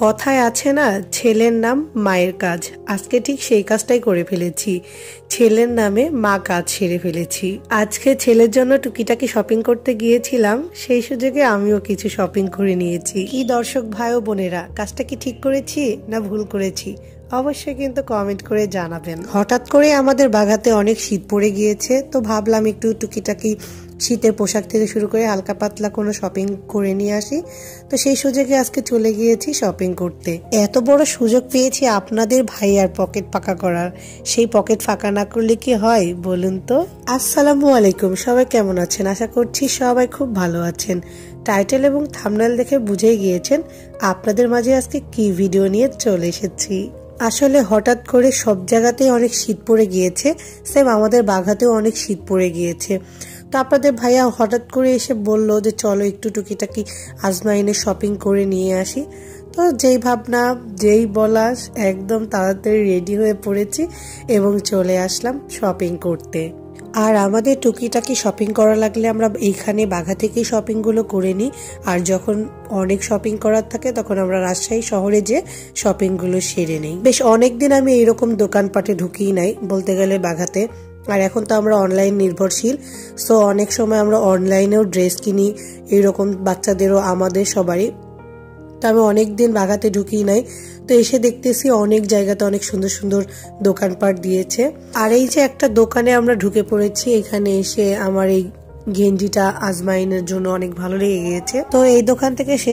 কথায় আছে না, ছেলের নাম মায়ের কাজ। আজকে ঠিক সেই কাজটাই করে ফেলেছি। ছেলের নামে মা কাজ সেরে ফেলেছি। আজকে ছেলের জন্য টুকিটাকি শপিং করতে গিয়েছিলাম, সেই সুযোগে আমিও কিছু শপিং করে নিয়েছি। কি দর্শক ভাই ও বোনেরা, কাজটা কি ঠিক করেছি না ভুল করেছি অবশ্যই কিন্তু কমেন্ট করে জানাবেন। হঠাৎ করে আমাদের বাগাতে অনেক শীত পড়ে গিয়েছে, তো ভাবলাম একটু টুকিটাকি শীতের পোশাক থেকে শুরু করে হালকা পাতলা কোনো শপিং করে নিয়ে আসি। তো সেই সুযোগে আজকে চলে গিয়েছি শপিং করতে। এত বড় সুযোগ পেয়েছি আপনাদের ভাই আর পকেট ফাঁকা করার, সেই পকেট ফাঁকা না করলে কি হয় বলুন তো। আসসালামু আলাইকুম, সবাই কেমন আছেন? আশা করছি সবাই খুব ভালো আছেন। টাইটেল এবং থাম্বনেল দেখে বুঝেই গিয়েছেন আপনাদের মাঝে আজকে কি ভিডিও নিয়ে চলে এসেছি। আসলে হঠাৎ করে সব জায়গাতেই অনেক শীত পড়ে গিয়েছে, সেম আমাদের বাঘাতেও অনেক শীত পড়ে গিয়েছে। তো আপনাদের ভাইয়া হঠাৎ করে এসে বলল যে চলো একটু টুকিটাকি আজমাইনে শপিং করে নিয়ে আসি। তো যেই ভাবনা যেই বলা, একদম তাড়াতাড়ি রেডি হয়ে পড়েছি এবং চলে আসলাম শপিং করতে। আর আমাদের টুকিটাকি শপিং করা লাগলে আমরা এইখানে বাঘা থেকেই শপিংগুলো করে নিই। আর যখন অনেক শপিং করার থাকে তখন আমরা রাজশাহী শহরে যে শপিংগুলো সেরে নিই। বেশ অনেকদিন আমি এরকম দোকানপাটে ঢুকিই নাই বলতে গেলে বাঘাতে। আর এখন তো আমরা অনলাইন নির্ভরশীল, সো অনেক সময় আমরা অনলাইনেও ড্রেস কিনি, এরকম বাচ্চাদেরও আমাদের সবারই। তো আমি অনেকদিন বাঘাতে ঢুকি নাই, তো এসে দেখতেছি অনেক জায়গাতে অনেক সুন্দর সুন্দর দোকানপাট দিয়েছে। আর এই যে একটা দোকানে আমরা ঢুকে পড়েছি, এখানে এসে আমার এই গেঞ্জিটা আজমাইনের জন্য অনেক ভালো লেগে গিয়েছে। তো এই দোকান থেকে